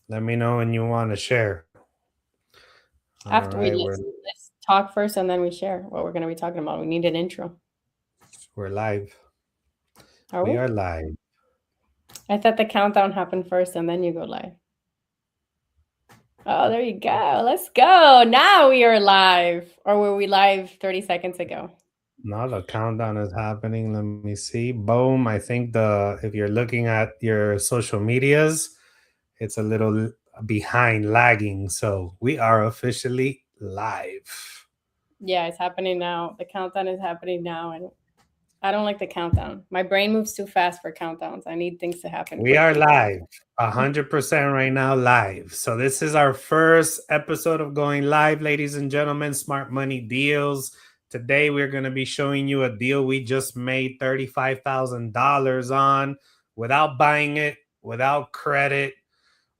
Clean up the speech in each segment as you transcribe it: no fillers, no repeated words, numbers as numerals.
Let me know when you want to share. All After we right, let's talk first and then we share what we're going to be talking about. We need an intro. we're live. Are We we? are live. I thought the countdown happened first and then you go live. Oh, there you go. Let's go. Now we are live. Or were we live 30 seconds ago? Now the countdown is happening. Let me see. Boom. I think the if you're looking at your social medias, it's a little behind lagging. So we are officially live. Yeah, it's happening now. The countdown is happening now. And I don't like the countdown. My brain moves too fast for countdowns. I need things to happen We are quickly. live. 100% right now live. So this is our first episode of going live, ladies and gentlemen, Smart Money Deals. Today we're going to be showing you a deal we just made $35,000 on without buying it, without credit,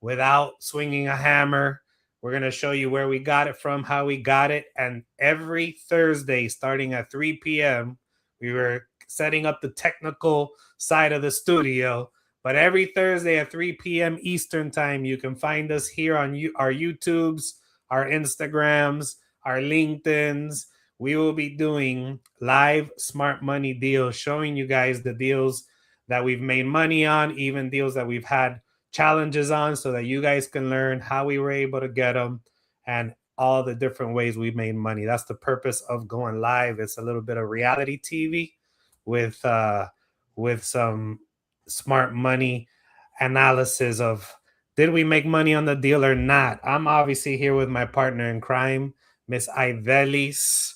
without swinging a hammer. We're going to show you where we got it from, how we got it. And every Thursday, starting at 3 p.m., we were setting up the technical side of the studio. But every Thursday at 3 p.m. Eastern Time, you can find us here on our YouTubes, our Instagrams, our LinkedIns. We will be doing live smart money deals, showing you guys the deals that we've made money on, even deals that we've had challenges on, so that you guys can learn how we were able to get them and all the different ways we made money. That's the purpose of going live. It's a little bit of reality TV with some smart money analysis of did we make money on the deal or not. I'm obviously here with my partner in crime, Miss Ivelis,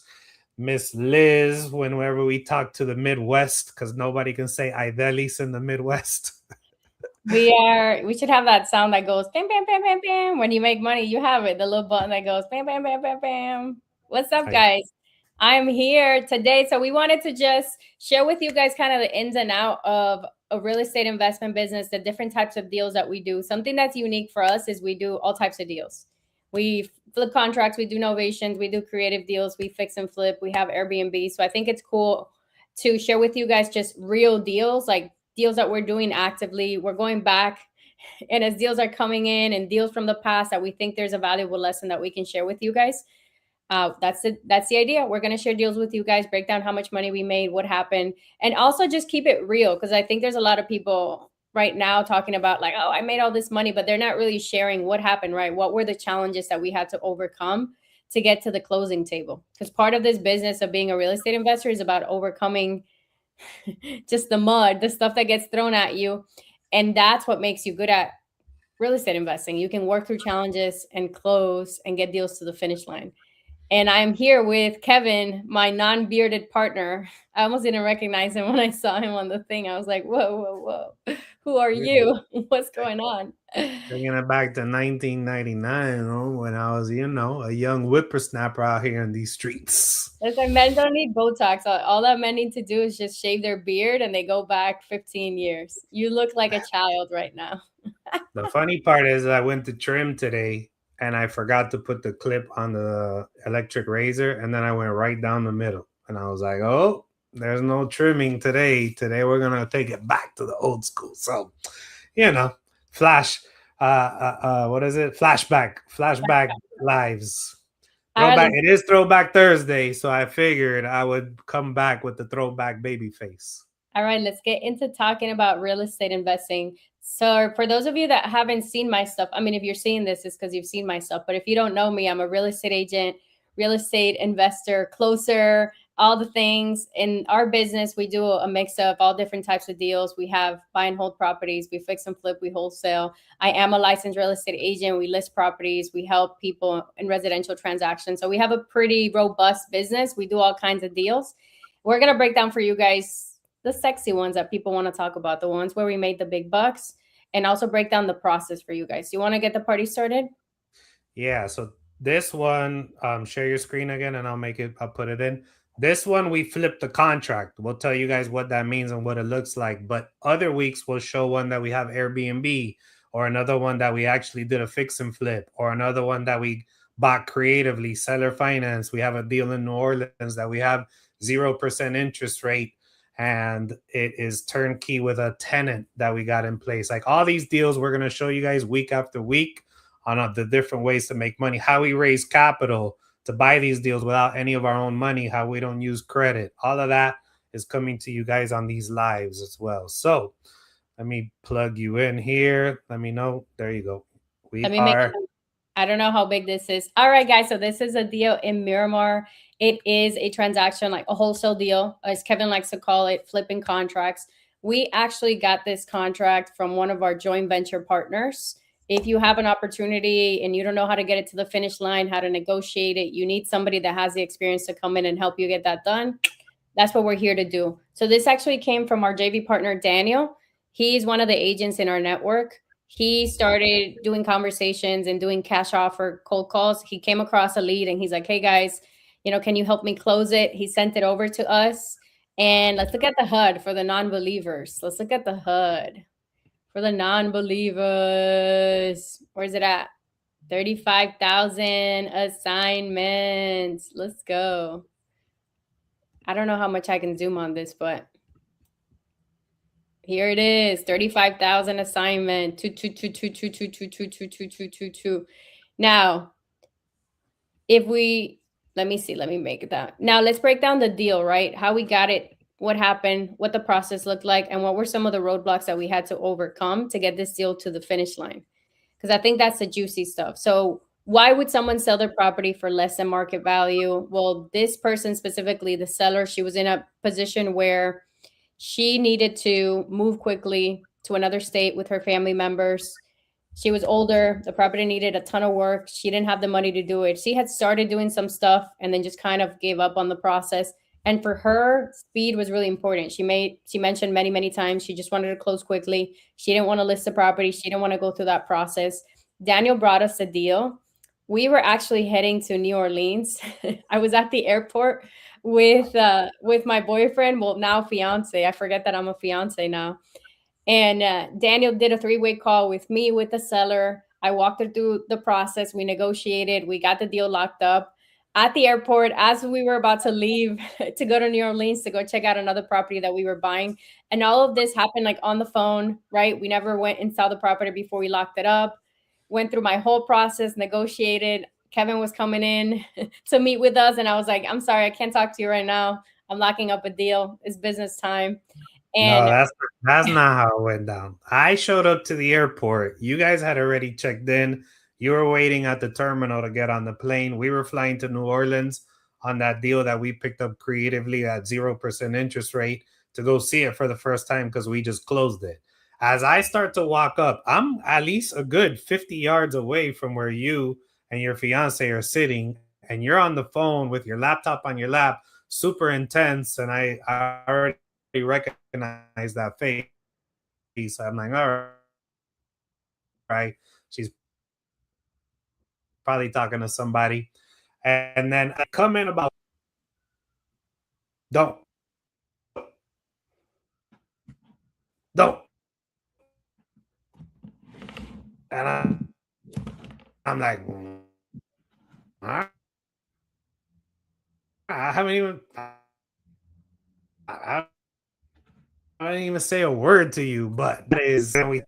Miss Liz, whenever we talk to the Midwest, because nobody can say Ivelis in the Midwest. We should have that sound that goes bam bam bam bam bam when you make money. You have it, the little button that goes bam bam bam bam bam. What's up, guys? I'm here today. So we wanted to just share with you guys kind of the ins and out of a real estate investment business, the different types of deals that we do. Something that's unique for us is we do all types of deals. We flip contracts, we do novations, we do creative deals, we fix and flip, we have Airbnb. So I think it's cool to share with you guys just real deals, like deals that we're doing actively. We're going back, and as deals are coming in and deals from the past that we think there's a valuable lesson that we can share with you guys. That's the idea. We're going to share deals with you guys, break down how much money we made, what happened, and also just keep it real, because I think there's a lot of people right now talking about like, oh, I made all this money, but they're not really sharing what happened, right? What were the challenges that we had to overcome to get to the closing table? Because part of this business of being a real estate investor is about overcoming just the mud, the stuff that gets thrown at you. And that's what makes you good at real estate investing. You can work through challenges and close and get deals to the finish line. And I'm here with Kevin, my non-bearded partner. I almost didn't recognize him when I saw him on the thing. I was like, whoa, whoa, whoa. Who are you? What's going on? Taking it back to 1999, when I was, a young whippersnapper out here in these streets. Listen, men don't need Botox. All that men need to do is just shave their beard and they go back 15 years. You look like a child right now. The funny part is I went to trim today and I forgot to put the clip on the electric razor, and then I went right down the middle. And I was like, oh, there's no trimming today. Today we're going to take it back to the old school. So, flash, what is it? Flashback lives. All right, Throwback. It is Throwback Thursday, so I figured I would come back with the throwback baby face. all right, let's get into talking about real estate investing. So, for those of you that haven't seen my stuff, I mean, if you're seeing this, it's because you've seen my stuff. But if you don't know me, I'm a real estate agent, real estate investor, closer, all the things. In our business, we do a mix of all different types of deals. We have buy and hold properties, we fix and flip, we wholesale. I am a licensed real estate agent. We list properties, we help people in residential transactions. So, we have a pretty robust business. We do all kinds of deals. We're going to break down for you guys the sexy ones that people want to talk about, the ones where we made the big bucks, and also break down the process for you guys. You want to get the party started? Yeah. So this one, share your screen again, and I'll put it in. This one, we flipped the contract. We'll tell you guys what that means and what it looks like. But other weeks, we'll show one that we have Airbnb, or another one that we actually did a fix and flip, or another one that we bought creatively, seller finance. We have a deal in New Orleans that we have 0% interest rate, and it is turnkey with a tenant that we got in place. Like all these deals, we're going to show you guys week after week on the different ways to make money, how we raise capital to buy these deals without any of our own money, how we don't use credit. All of that is coming to you guys on these lives as well. So let me plug you in here. Let me know. There you go. I don't know how big this is. All right, guys. So this is a deal in Miramar. It is a transaction, like a wholesale deal, as Kevin likes to call it, flipping contracts. We actually got this contract from one of our joint venture partners. If you have an opportunity and you don't know how to get it to the finish line, how to negotiate it, you need somebody that has the experience to come in and help you get that done. That's what we're here to do. So this actually came from our JV partner, Daniel. He's one of the agents in our network. He started doing conversations and doing cash offer cold calls. He came across a lead and he's like, hey guys, can you help me close it? He sent it over to us. And let's look at the HUD for the non-believers. Let's look at the HUD for the non-believers. Where's it at? 35,000 assignments. Let's go. I don't know how much I can zoom on this, but here it is, 35,000 assignment, 2. Now, let me make that. Now let's break down the deal, right? How we got it, what happened, what the process looked like, and what were some of the roadblocks that we had to overcome to get this deal to the finish line. Because I think that's the juicy stuff. So why would someone sell their property for less than market value? Well, this person specifically, the seller, she was in a position where she needed to move quickly to another state with her family members. She was older. The property needed a ton of work. She didn't have the money to do it. She had started doing some stuff and then just kind of gave up on the process. And for her, speed was really important. She mentioned many, many times she just wanted to close quickly. She didn't want to list the property. She didn't want to go through that process. Daniel brought us a deal. We were actually heading to New Orleans. I was at the airport with my boyfriend, well, now fiance. I forget that I'm a fiance now. And Daniel did a 3-way call with me, with the seller. I walked her through the process. We negotiated. We got the deal locked up. At the airport, as we were about to leave to go to New Orleans to go check out another property that we were buying. And all of this happened like on the phone, right? We never went and saw the property before we locked it up. Went through my whole process, negotiated. Kevin was coming in to meet with us. And I was like, I'm sorry, I can't talk to you right now. I'm locking up a deal. It's business time. And no, that's not how it went down. I showed up to the airport. You guys had already checked in. You were waiting at the terminal to get on the plane. We were flying to New Orleans on that deal that we picked up creatively at 0% interest rate to go see it for the first time because we just closed it. As I start to walk up, I'm at least a good 50 yards away from where you and your fiance are sitting, and you're on the phone with your laptop on your lap, super intense. And I already recognize that face. I'm like, all right, she's probably talking to somebody. And then I come in about, don't. And I'm like, all right. I haven't even, I didn't even say a word to you, but that is, we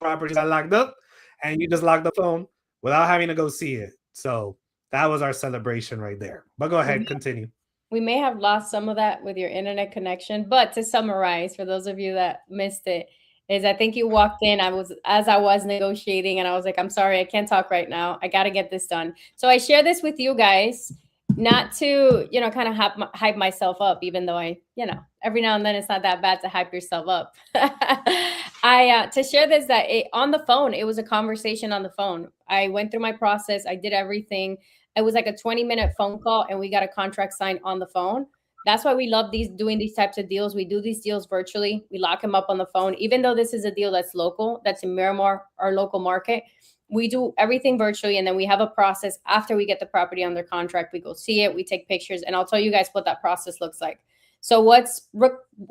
properties got locked up and you just locked the phone without having to go see it. So that was our celebration right there. But go ahead, continue. We may have lost some of that with your internet connection, but to summarize, for those of you that missed it, is I think you walked in, as I was negotiating, and I was like, I'm sorry, I can't talk right now. I got to get this done. So I share this with you guys, not to, kind of hype myself up, even though every now and then it's not that bad to hype yourself up. To share this, that on the phone, it was a conversation on the phone. I went through my process. I did everything. It was like a 20-minute phone call and we got a contract signed on the phone. That's why we love doing these types of deals. We do these deals virtually. We lock them up on the phone. Even though this is a deal that's local, that's in Miramar, our local market, we do everything virtually. And then we have a process after we get the property under contract. We go see it, we take pictures, and I'll tell you guys what that process looks like. So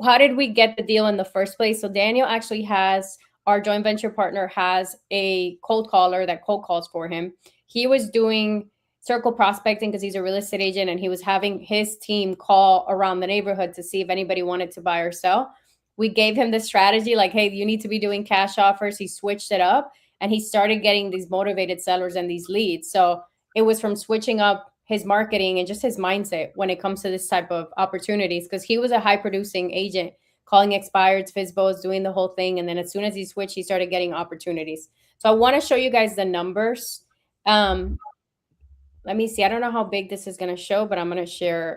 how did we get the deal in the first place? So Daniel actually our joint venture partner has a cold caller that cold calls for him. He was doing circle prospecting because he's a real estate agent, and he was having his team call around the neighborhood to see if anybody wanted to buy or sell. We gave him the strategy like, hey, you need to be doing cash offers. He switched it up, and he started getting these motivated sellers and these leads. So it was from switching up his marketing and just his mindset when it comes to this type of opportunities, because he was a high producing agent, calling expireds, FISBOs, doing the whole thing. And then as soon as he switched, he started getting opportunities. So I want to show you guys the numbers. Let me see. I don't know how big this is going to show, but I'm going to share.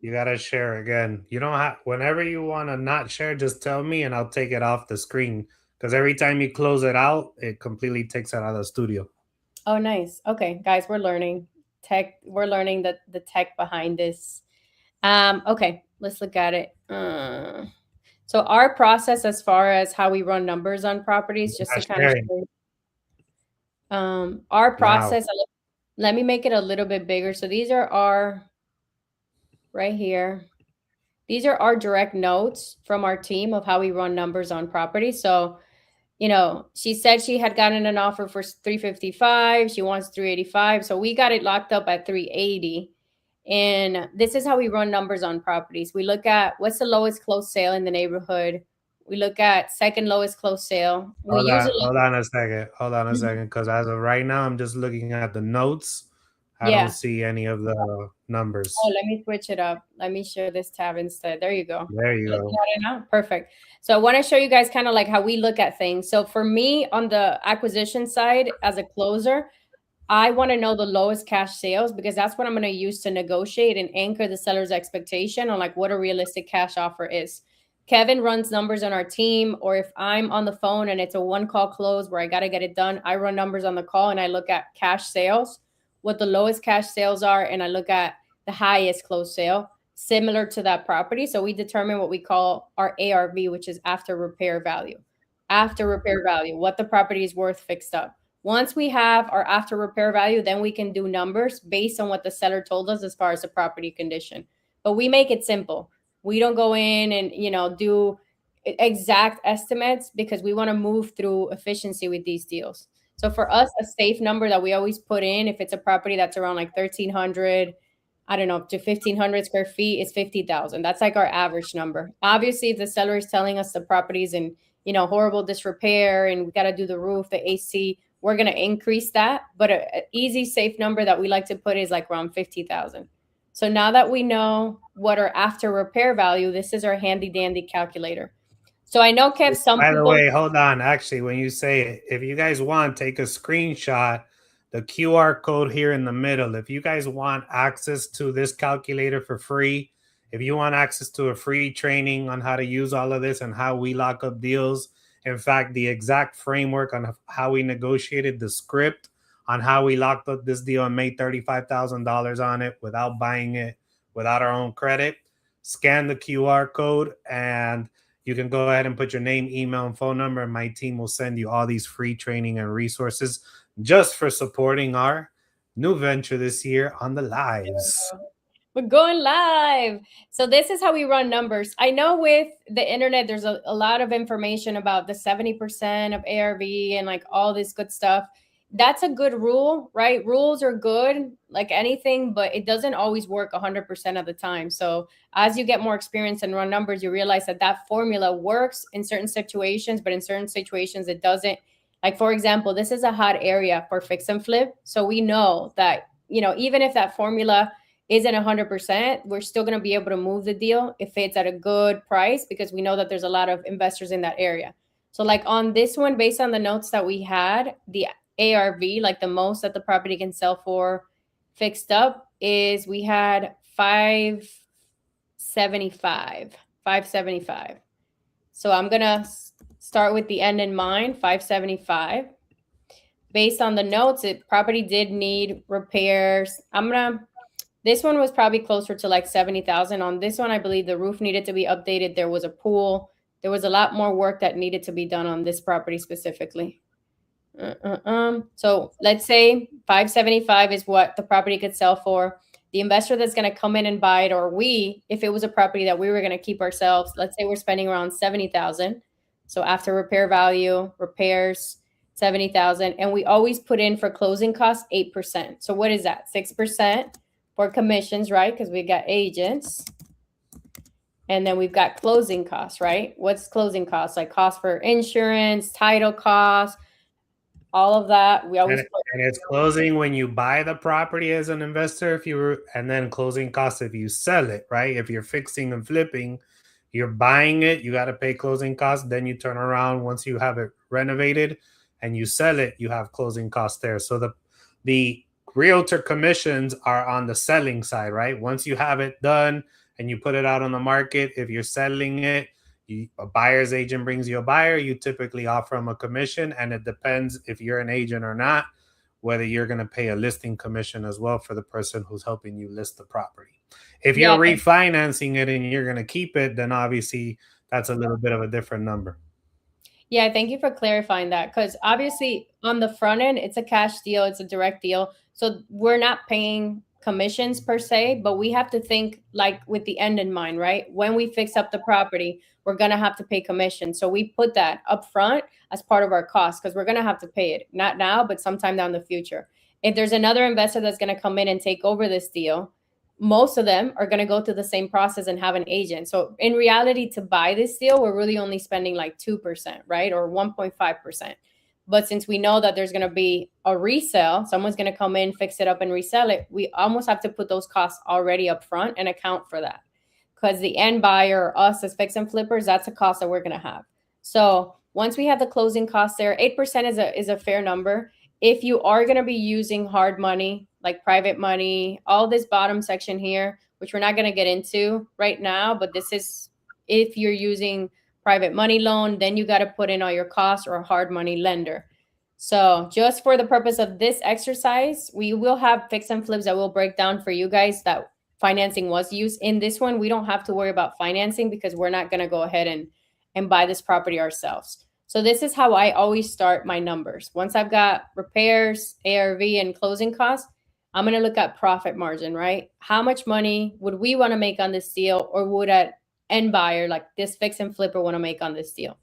You gotta share again. You don't have, whenever you want to not share, just tell me and I'll take it off the screen. Because every time you close it out, it completely takes it out of the studio. Oh, nice. Okay, guys, we're learning tech. We're learning the tech behind this. Okay, let's look at it. So our process as far as how we run numbers on properties, just to kind of show our process. Wow. Let me make it a little bit bigger. So these are our, right here. These are our direct notes from our team of how we run numbers on property. So, you know, she said she had gotten an offer for 355. She wants 385. So we got it locked up at 380. And this is how we run numbers on properties. We look at what's the lowest closed sale in the neighborhood. We look at second lowest closed sale. Hold on a second. Hold on a second. Because as of right now, I'm just looking at the notes. I don't see any of the numbers. Oh, let me switch it up. Let me share this tab instead. There you go. There you go. Perfect. So I want to show you guys kind of like how we look at things. So for me on the acquisition side as a closer, I want to know the lowest cash sales because that's what I'm going to use to negotiate and anchor the seller's expectation on like what a realistic cash offer is. Kevin runs numbers on our team, or if I'm on the phone and it's a one call close where I got to get it done, I run numbers on the call and I look at cash sales, what the lowest cash sales are, and I look at the highest closed sale similar to that property. So we determine what we call our ARV, which is after repair value. After repair value, what the property is worth fixed up. Once we have our after repair value, then we can do numbers based on what the seller told us as far as the property condition. But we make it simple. We don't go in and, you know, do exact estimates because we want to move through efficiency with these deals. So for us, a safe number that we always put in, if it's a property that's around like 1,300, I don't know, up to 1,500 square feet, is 50,000. That's like our average number. Obviously, if the seller is telling us the property's in, you know, horrible disrepair and we got to do the roof, the AC, we're going to increase that. But an easy, safe number that we like to put is like around 50,000. So now that we know what our after repair value, this is our handy dandy calculator. So I know, Kev, by the way, hold on. Actually, when you say it, if you guys want, take a screenshot, the QR code here in the middle. If you guys want access to this calculator for free, if you want access to a free training on how to use all of this and how we lock up deals, in fact, the exact framework on how we negotiated the script on how we locked up this deal and made $35,000 on it without buying it, without our own credit, scan the QR code and you can go ahead and put your name, email, and phone number, and my team will send you all these free training and resources just for supporting our new venture this year on the lives. We're going live. So this is how we run numbers. I know with the internet, there's a lot of information about the 70% of ARV and like all this good stuff. That's a good rule, right? Rules are good, like anything, but it doesn't always work 100% of the time. So as you get more experience and run numbers, you realize that that formula works in certain situations, but in certain situations it doesn't. Like, for example, this is a hot area for fix and flip. So we know that, you know, even if that formula isn't 100%, we're still going to be able to move the deal if it's at a good price because we know that there's a lot of investors in that area. So like on this one, based on the notes that we had, the ARV, like the most that the property can sell for fixed up, is we had 575. So I'm going to start with the end in mind, 575. Based on the notes, property did need repairs. This one was probably closer to like 70,000. On this one, I believe the roof needed to be updated. There was a pool. There was a lot more work that needed to be done on this property specifically. So let's say 575 is what the property could sell for. The investor that's going to come in and buy it, or we, if it was a property that we were going to keep ourselves, let's say we're spending around 70,000. So after repair value, repairs, 70,000, and we always put in for closing costs 8%. So what is that? 6% for commissions, right? Because we got agents. And then we've got closing costs, right? What's closing costs? Like cost for insurance, title costs, all of that. We always and it's closing when you buy the property as an investor, and then closing costs if you sell it, right? If you're fixing and flipping, you're buying it, you got to pay closing costs. Then you turn around once you have it renovated and you sell it, you have closing costs there. So the realtor commissions are on the selling side, right? Once you have it done and you put it out on the market, if you're selling it, a buyer's agent brings you a buyer, you typically offer them a commission, and it depends if you're an agent or not, whether you're going to pay a listing commission as well for the person who's helping you list the property. If you're refinancing it and you're going to keep it, then obviously that's a little bit of a different number. Yeah, thank you for clarifying that, because obviously on the front end, it's a cash deal, it's a direct deal. So we're not paying commissions per se, but we have to think like with the end in mind, right? When we fix up the property, we're going to have to pay commission. So we put that up front as part of our cost because we're going to have to pay it, not now, but sometime down the future. If there's another investor that's going to come in and take over this deal, most of them are going to go through the same process and have an agent. So in reality, to buy this deal, we're really only spending like 2%, right? Or 1.5%. But since we know that there's going to be a resale, someone's going to come in, fix it up and resell it, we almost have to put those costs already up front and account for that. Because the end buyer, or us as fix and flippers, that's a cost that we're going to have. So once we have the closing costs there, 8% is a fair number. If you are going to be using hard money, like private money, all this bottom section here, which we're not going to get into right now, but this is if you're using private money loan, then you got to put in all your costs, or a hard money lender. So just for the purpose of this exercise, we will have fix and flips that will break down for you guys that financing was used. In this one, we don't have to worry about financing because we're not going to go ahead and buy this property ourselves. So this is how I always start my numbers. Once I've got repairs, ARV, and closing costs, I'm going to look at profit margin, right? How much money would we want to make on this deal, or would an end buyer like this fix and flipper want to make on this deal?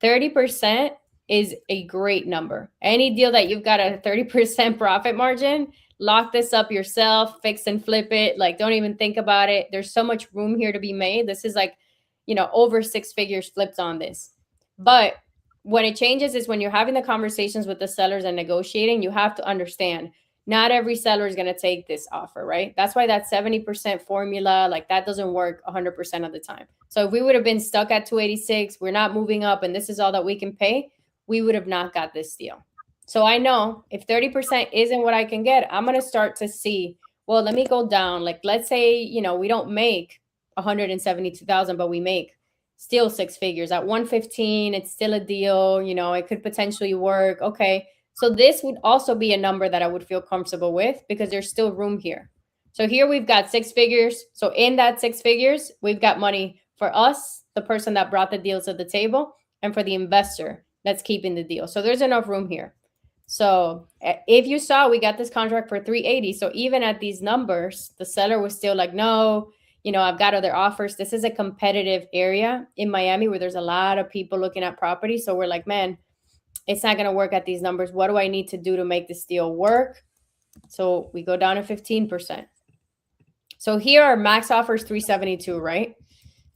30% is a great number. Any deal that you've got a 30% profit margin, lock this up yourself, fix and flip it. Like, don't even think about it. There's so much room here to be made. This is like, over 6 figures flipped on this. But when it changes is when you're having the conversations with the sellers and negotiating, you have to understand not every seller is going to take this offer, right? That's why that 70% formula, like that doesn't work 100% of the time. So if we would have been stuck at 286, we're not moving up, and this is all that we can pay, we would have not got this deal. So I know if 30% isn't what I can get, I'm going to start to see, well, let me go down. Like, let's say, we don't make 172,000, but we make still 6 figures at 115. It's still a deal. It could potentially work. Okay. So this would also be a number that I would feel comfortable with because there's still room here. So here we've got 6 figures. So in that 6 figures, we've got money for us, the person that brought the deal to the table, and for the investor that's keeping the deal. So there's enough room here. So if you saw, we got this contract for 380. So even at these numbers, the seller was still like, no, I've got other offers. This is a competitive area in Miami where there's a lot of people looking at property. So we're like, man, it's not going to work at these numbers. What do I need to do to make this deal work? So we go down to 15%. So here our max offer is 372, right?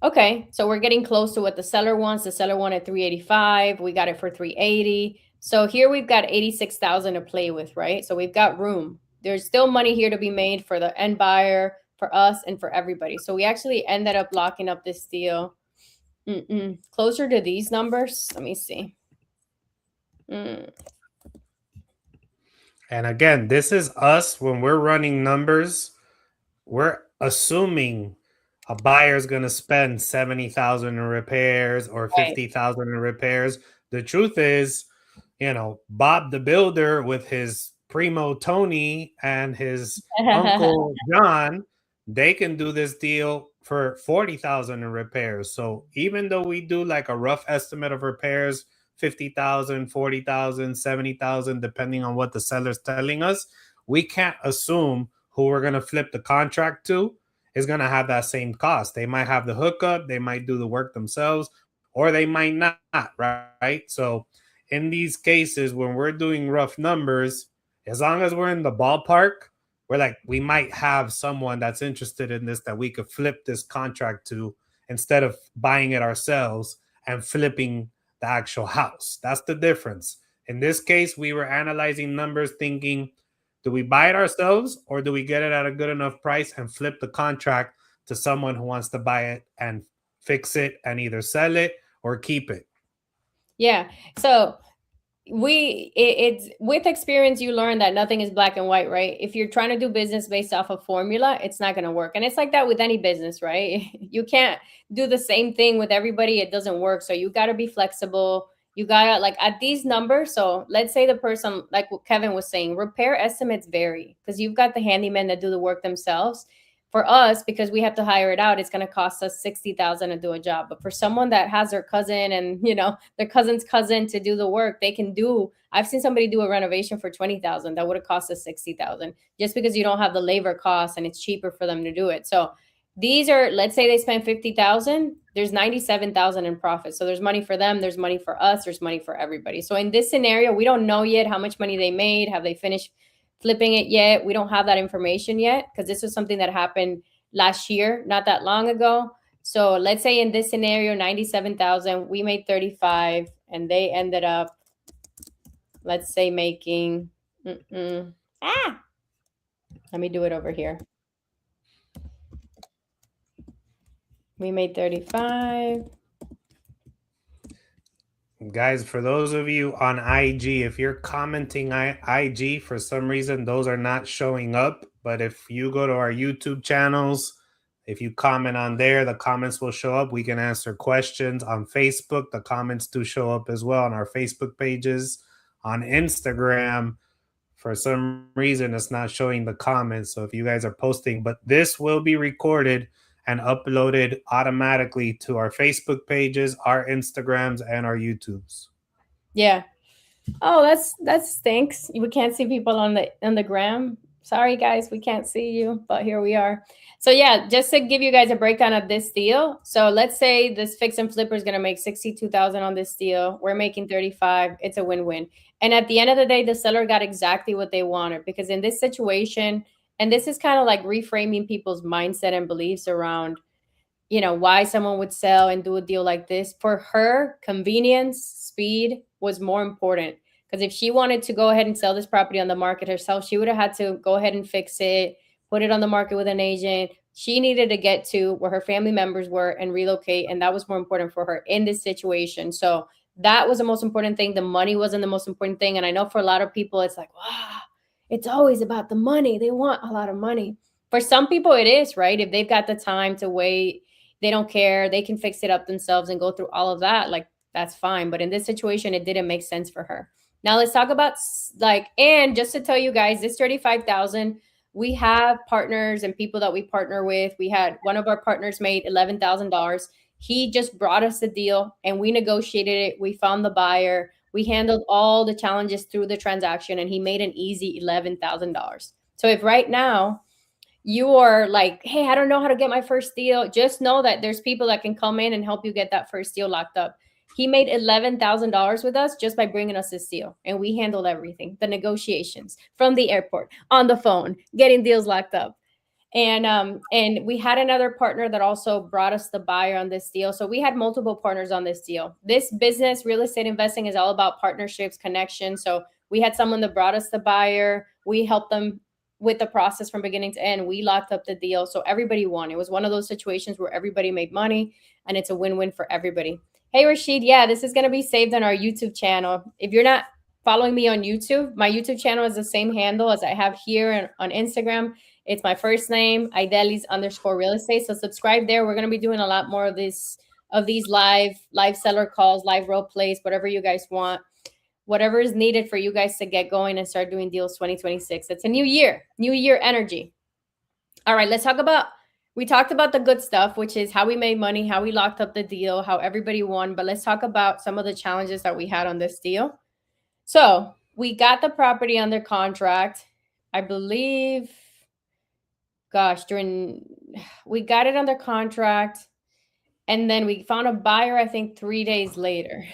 Okay. So we're getting close to what the seller wants. The seller wanted 385. We got it for 380. So here we've got 86,000 to play with, right? So we've got room. There's still money here to be made for the end buyer, for us, and for everybody. So we actually ended up locking up this deal closer to these numbers. Let me see. And again, this is us when we're running numbers. We're assuming a buyer's going to spend 70,000 in repairs or 50,000 in repairs. The truth is, Bob the builder with his primo Tony and his uncle John, they can do this deal for 40,000 in repairs. So even though we do like a rough estimate of repairs, 50,000, 40,000, 70,000, depending on what the seller's telling us, we can't assume who we're going to flip the contract to is going to have that same cost. They might have the hookup, they might do the work themselves, or they might not, right? So in these cases, when we're doing rough numbers, as long as we're in the ballpark, we're like, we might have someone that's interested in this that we could flip this contract to instead of buying it ourselves and flipping the actual house. That's the difference. In this case, we were analyzing numbers thinking, do we buy it ourselves or do we get it at a good enough price and flip the contract to someone who wants to buy it and fix it and either sell it or keep it? Yeah. So it's with experience, you learn that nothing is black and white, right? If you're trying to do business based off a formula, it's not going to work. And it's like that with any business, right? You can't do the same thing with everybody. It doesn't work. So you got to be flexible. You got to, like, at these numbers. So let's say the person, like what Kevin was saying, repair estimates vary because you've got the handymen that do the work themselves. For us, because we have to hire it out, it's going to cost us $60,000 to do a job. But for someone that has their cousin and, you know, their cousin's cousin to do the work, they can do. I've seen somebody do a renovation for $20,000 that would have cost us $60,000 just because you don't have the labor costs and it's cheaper for them to do it. So these are, let's say they spend $50,000, there's $97,000 in profit. So there's money for them, there's money for us, there's money for everybody. So in this scenario, we don't know yet how much money they made. Have they finished flipping it yet? We don't have that information yet because this was something that happened last year, not that long ago. So let's say in this scenario, 97,000, we made 35 and they ended up, let's say, making, let me do it over here. We made 35. Guys, for those of you on IG, if you're commenting IG, for some reason, those are not showing up. But if you go to our YouTube channels, if you comment on there, the comments will show up. We can answer questions on Facebook. The comments do show up as well on our Facebook pages. On Instagram, for some reason, it's not showing the comments. So if you guys are posting, but this will be recorded and uploaded automatically to our Facebook pages, our Instagrams, and our YouTubes. Yeah. Oh, that stinks. We can't see people on the gram. Sorry, guys, we can't see you, but here we are. So yeah, just to give you guys a breakdown of this deal. So let's say this fix and flipper is going to make 62,000 on this deal. We're making 35. It's a win-win. And at the end of the day, the seller got exactly what they wanted, because in this situation, and this is kind of like reframing people's mindset and beliefs around, you know, why someone would sell and do a deal like this. For her, convenience, speed was more important. Because if she wanted to go ahead and sell this property on the market herself, she would have had to go ahead and fix it, put it on the market with an agent. She needed to get to where her family members were and relocate. And that was more important for her in this situation. So that was the most important thing. The money wasn't the most important thing. And I know for a lot of people, it's like, wow, it's always about the money. They want a lot of money. For some people, it is, right? If they've got the time to wait, they don't care. They can fix it up themselves and go through all of that. Like, that's fine. But in this situation, it didn't make sense for her. Now let's talk about, like, and just to tell you guys, this 35,000, we have partners and people that we partner with. We had one of our partners made $11,000. He just brought us the deal and we negotiated it. We found the buyer. We handled all the challenges through the transaction and he made an easy $11,000. So if right now you are like, hey, I don't know how to get my first deal, just know that there's people that can come in and help you get that first deal locked up. He made $11,000 with us just by bringing us this deal. And we handled everything, the negotiations from the airport, on the phone, getting deals locked up. And we had another partner that also brought us the buyer on this deal. So we had multiple partners on this deal. This business, real estate investing, is all about partnerships, connections. So we had someone that brought us the buyer. We helped them with the process from beginning to end. We locked up the deal. So everybody won. It was one of those situations where everybody made money and it's a win-win for everybody. Hey, Rashid. Yeah, this is going to be saved on our YouTube channel. If you're not following me on YouTube, my YouTube channel is the same handle as I have here on Instagram. It's my first name, Idalis_real estate. So subscribe there. We're going to be doing a lot more of these live seller calls, live role plays, whatever you guys want, whatever is needed for you guys to get going and start doing deals 2026. It's a new year energy. All right, let's talk about, we talked about the good stuff, which is how we made money, how we locked up the deal, how everybody won. But let's talk about some of the challenges that we had on this deal. So we got the property under contract, I believe. Gosh, we got it under contract and then we found a buyer, I think 3 days later.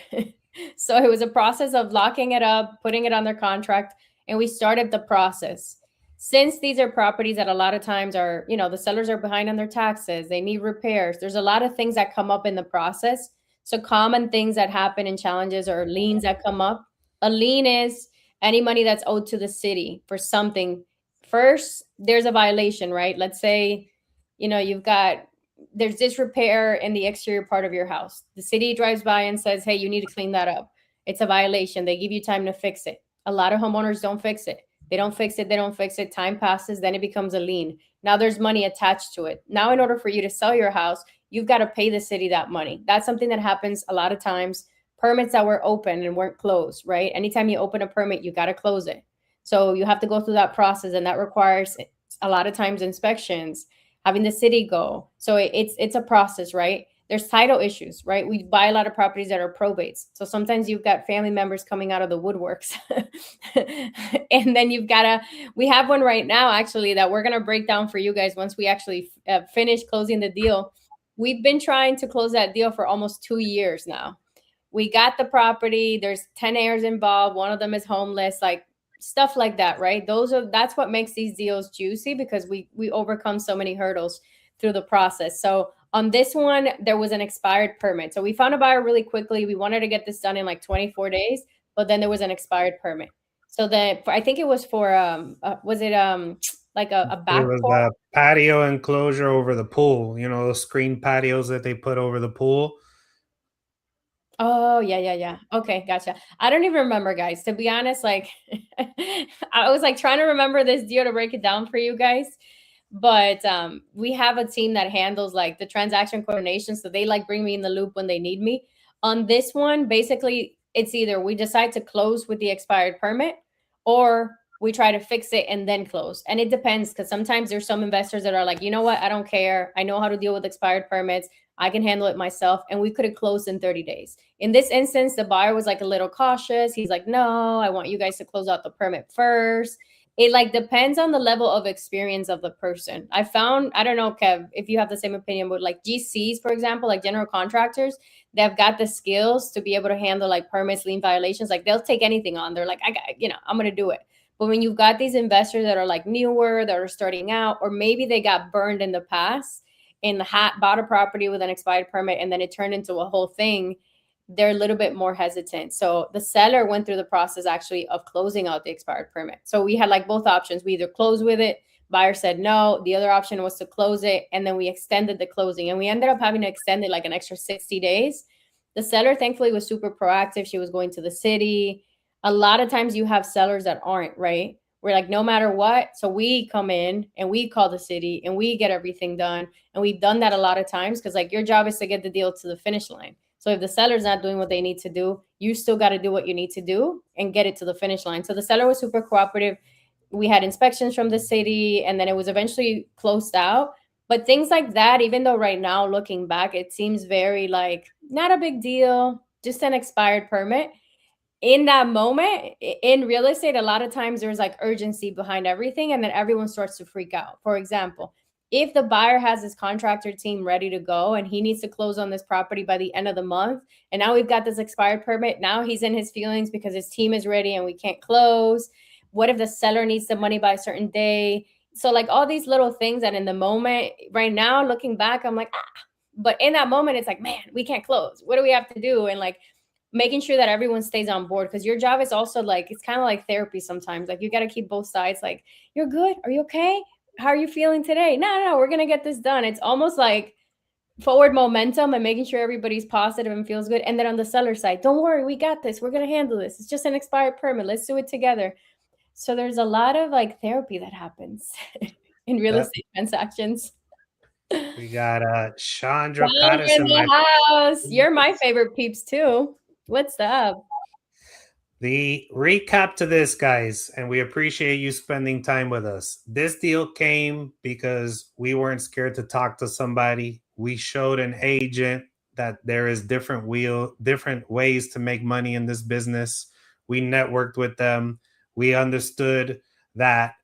So it was a process of locking it up, putting it under contract, and we started the process. Since these are properties that a lot of times are, the sellers are behind on their taxes, they need repairs. There's a lot of things that come up in the process. So common things that happen in challenges or liens that come up. A lien is any money that's owed to the city for something. First, there's a violation, right? Let's say, there's disrepair in the exterior part of your house. The city drives by and says, hey, you need to clean that up. It's a violation. They give you time to fix it. A lot of homeowners don't fix it. They don't fix it. They don't fix it. Time passes. Then it becomes a lien. Now there's money attached to it. Now, in order for you to sell your house, you've got to pay the city that money. That's something that happens a lot of times. Permits that were open and weren't closed, right? Anytime you open a permit, you got to close it. So you have to go through that process, and that requires a lot of times inspections, having the city go. So it's a process, right? There's title issues, right? We buy a lot of properties that are probates. So sometimes you've got family members coming out of the woodworks. And then we have one right now, actually, that we're going to break down for you guys once we actually finish closing the deal. We've been trying to close that deal for almost 2 years now. We got the property. There's 10 heirs involved. One of them is homeless, like stuff like that, right? That's what makes these deals juicy, because we overcome so many hurdles through the process. So on this one, there was an expired permit. So we found a buyer really quickly. We wanted to get this done in like 24 days, but then there was an expired permit. So then I think it was for was it like a back? It was the patio enclosure over the pool. Those screen patios that they put over the pool. Oh, yeah. Okay, gotcha. I don't even remember, guys. To be honest, like I was like trying to remember this deal to break it down for you guys. But we have a team that handles like the transaction coordination. So they like bring me in the loop when they need me. On this one, basically, it's either we decide to close with the expired permit, or we try to fix it and then close. And it depends, because sometimes there's some investors that are like, you know what, I don't care. I know how to deal with expired permits. I can handle it myself. And we could have closed in 30 days. In this instance, the buyer was like a little cautious. He's like, no, I want you guys to close out the permit first. It like depends on the level of experience of the person. I found, I don't know, Kev, if you have the same opinion, but like GCs, for example, like general contractors, they've got the skills to be able to handle like permits, lien violations. Like they'll take anything on. They're like, I'm going to do it. But when you've got these investors that are like newer, that are starting out, or maybe they got burned in the past and bought a property with an expired permit, and then it turned into a whole thing, they're a little bit more hesitant. So the seller went through the process actually of closing out the expired permit. So we had like both options. We either close with it, buyer said no. The other option was to close it, and then we extended the closing, and we ended up having to extend it like an extra 60 days. The seller thankfully was super proactive. She was going to the city. A lot of times you have sellers that aren't, right? We're like, no matter what. So we come in and we call the city and we get everything done. And we've done that a lot of times, because like your job is to get the deal to the finish line. So if the seller's not doing what they need to do, you still got to do what you need to do and get it to the finish line. So the seller was super cooperative. We had inspections from the city, and then it was eventually closed out. But things like that, even though right now looking back, it seems very like not a big deal, just an expired permit. In that moment, in real estate, a lot of times there's like urgency behind everything, and then everyone starts to freak out. For example, if the buyer has his contractor team ready to go and he needs to close on this property by the end of the month, and now we've got this expired permit, now he's in his feelings because his team is ready and we can't close. What if the seller needs the money by a certain day? So like all these little things that in the moment, right now, looking back, I'm like, but in that moment, it's like, man, we can't close. What do we have to do? And like making sure that everyone stays on board, because your job is also like, it's kind of like therapy sometimes. Like you got to keep both sides like, you're good. Are you okay? How are you feeling today? No, we're going to get this done. It's almost like forward momentum and making sure everybody's positive and feels good. And then on the seller side, don't worry, we got this. We're going to handle this. It's just an expired permit. Let's do it together. So there's a lot of like therapy that happens in real estate transactions. We got Chandra Patterson in the house. You're my favorite peeps too. What's up? The recap to this, guys, and we appreciate you spending time with us. This deal came because we weren't scared to talk to somebody. We showed an agent that there is different ways to make money in this business. We networked with them. We understood that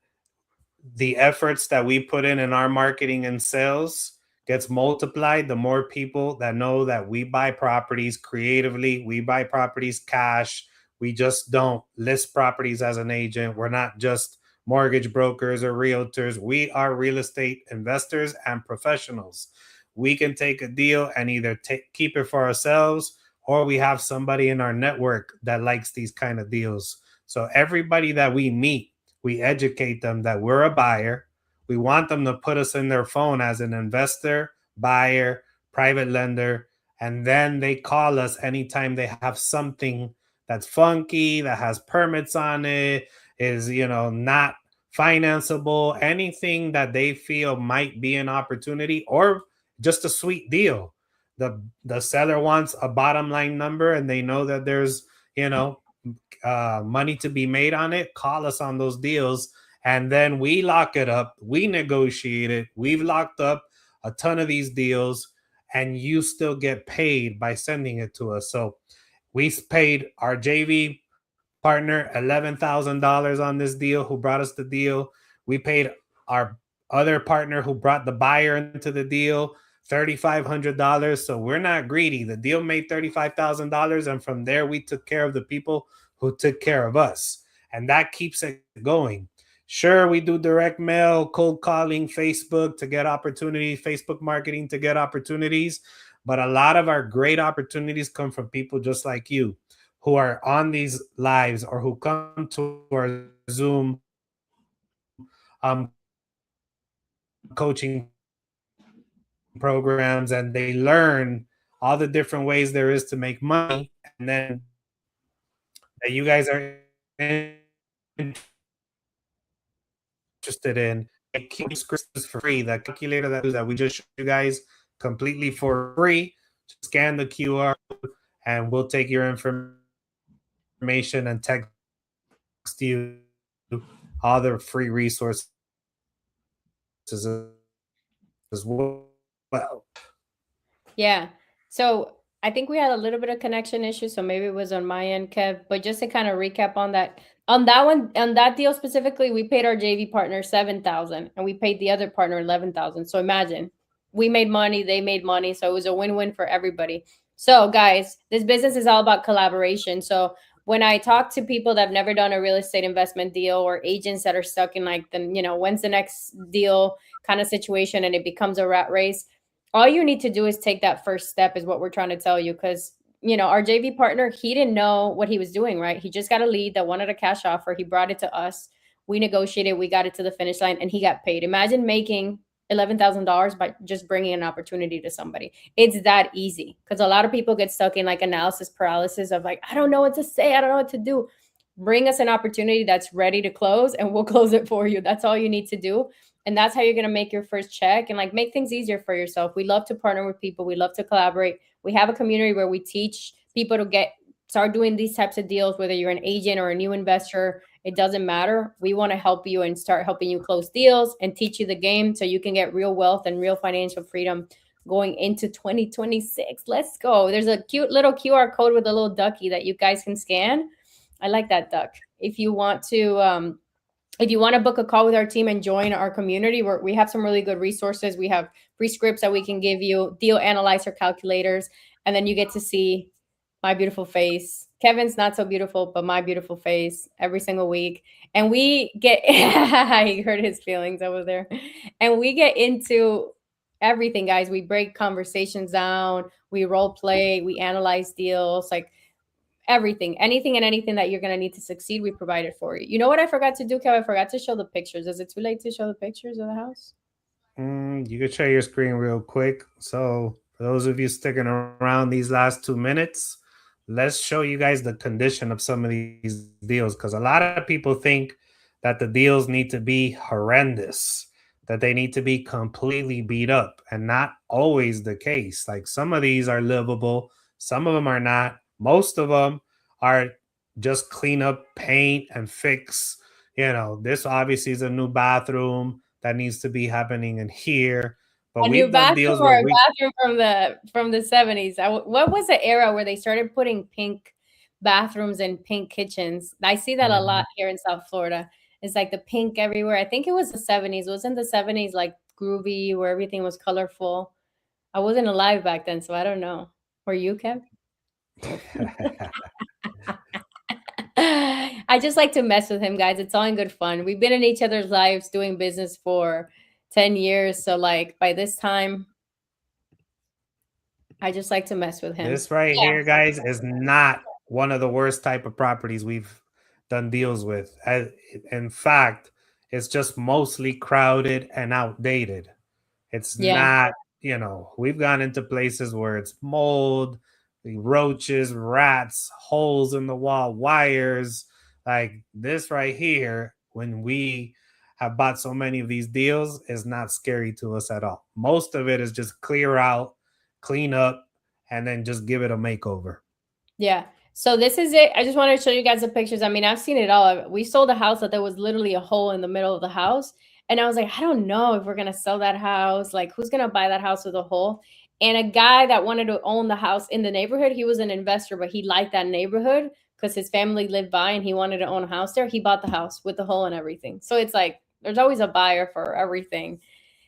the efforts that we put in our marketing and sales gets multiplied, the more people that know that we buy properties creatively, we buy properties cash. We just don't list properties as an agent. We're not just mortgage brokers or realtors. We are real estate investors and professionals. We can take a deal and either keep it for ourselves, or we have somebody in our network that likes these kind of deals. So everybody that we meet, we educate them that we're a buyer. We want them to put us in their phone as an investor, buyer, private lender, and then they call us anytime they have something that's funky, that has permits on it, is, not financeable, anything that they feel might be an opportunity or just a sweet deal. The seller wants a bottom line number and they know that there's, money to be made on it. Call us on those deals, and then we lock it up. We negotiate it. We've locked up a ton of these deals, and you still get paid by sending it to us. So we paid our JV partner $11,000 on this deal, who brought us the deal. We paid our other partner who brought the buyer into the deal $3,500. So we're not greedy. The deal made $35,000, and from there we took care of the people who took care of us, and that keeps it going. Sure, we do direct mail, cold calling, Facebook to get opportunities, Facebook marketing to get opportunities, but a lot of our great opportunities come from people just like you, who are on these lives or who come to our Zoom coaching programs, and they learn all the different ways there is to make money, and then that you guys are interested in. Scripts for free. The calculator that we just showed you guys completely for free. Just scan the QR and we'll take your information and text you all the free resources as well. Yeah. So I think we had a little bit of connection issue, so maybe it was on my end, Kev. But just to kind of recap on that one, on that deal specifically, we paid our JV partner $7,000, and we paid the other partner $11,000. So imagine, we made money, they made money, so it was a win-win for everybody. So guys, this business is all about collaboration. So when I talk to people that have never done a real estate investment deal, or agents that are stuck in like when's the next deal kind of situation, and it becomes a rat race, all you need to do is take that first step, is what we're trying to tell you. Because our JV partner, he didn't know what he was doing, right? He just got a lead that wanted a cash offer. He brought it to us. We negotiated, we got it to the finish line, and he got paid. Imagine making $11,000 by just bringing an opportunity to somebody. It's that easy. Because a lot of people get stuck in like analysis paralysis of like, I don't know what to say, I don't know what to do. Bring us an opportunity that's ready to close, and we'll close it for you. That's all you need to do. And that's how you're going to make your first check and like make things easier for yourself. We love to partner with people. We love to collaborate. We have a community where we teach people to start doing these types of deals, whether you're an agent or a new investor, it doesn't matter. We want to help you and start helping you close deals and teach you the game so you can get real wealth and real financial freedom going into 2026. Let's go. There's a cute little QR code with a little ducky that you guys can scan. I like that duck. If you want to book a call with our team and join our community, where we have some really good resources. We have free scripts that we can give you, deal analyzer calculators, and then you get to see my beautiful face. Kevin's not so beautiful, but my beautiful face every single week. And we get, he hurt his feelings over there. And we get into everything, guys. We break conversations down, we role play, we analyze deals, like everything, anything and anything that you're going to need to succeed, we provide it for you. You know what I forgot to do, Kev? I forgot to show the pictures. Is it too late to show the pictures of the house? You can share your screen real quick. So for those of you sticking around these last 2 minutes, let's show you guys the condition of some of these deals, because a lot of people think that the deals need to be horrendous, that they need to be completely beat up, and not always the case. Like some of these are livable, some of them are not. Most of them are just clean up, paint, and fix. This obviously is a new bathroom that needs to be happening in here. But we've done deals or a bathroom from the 70s. What was the era where they started putting pink bathrooms and pink kitchens? I see that a lot here in South Florida. It's like the pink everywhere. I think it was the 70s. Wasn't the 70s like groovy, where everything was colorful. I wasn't alive back then, so I don't know. Were you, Kev? I just like to mess with him, guys. It's all in good fun. We've been in each other's lives doing business for 10 years. So, like, by this time, I just like to mess with him. This right here, guys, is not one of the worst type of properties we've done deals with. In fact, it's just mostly crowded and outdated. It's not, we've gone into places where it's mold, roaches, rats, holes in the wall, wires. Like this right here, when we have bought so many of these deals, is not scary to us at all. Most of it is just clear out, clean up, and then just give it a makeover. Yeah. So this is it. I just wanted to show you guys the pictures. I mean, I've seen it all. We sold a house that there was literally a hole in the middle of the house. And I was like, I don't know if we're going to sell that house. Like, who's going to buy that house with a hole? And a guy that wanted to own the house in the neighborhood, he was an investor, but he liked that neighborhood because his family lived by and he wanted to own a house there. He bought the house with the hole and everything. So it's like, there's always a buyer for everything.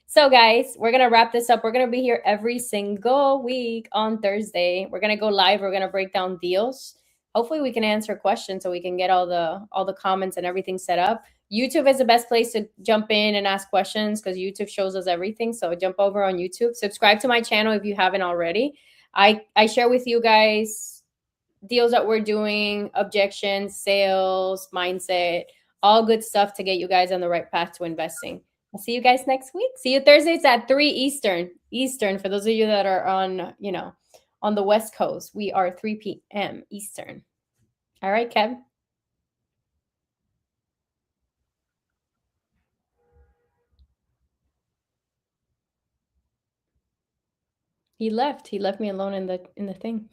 So, guys, we're going to wrap this up. We're going to be here every single week on Thursday. We're going to go live. We're going to break down deals. Hopefully we can answer questions so we can get all the comments and everything set up. YouTube is the best place to jump in and ask questions because YouTube shows us everything. So jump over on YouTube. Subscribe to my channel if you haven't already. I share with you guys deals that we're doing, objections, sales, mindset, all good stuff to get you guys on the right path to investing. I'll see you guys next week. See you Thursdays at 3 Eastern. For those of you that are on, on the West Coast, we are 3 p.m. Eastern. All right, Kev. He left. He left me alone in the thing.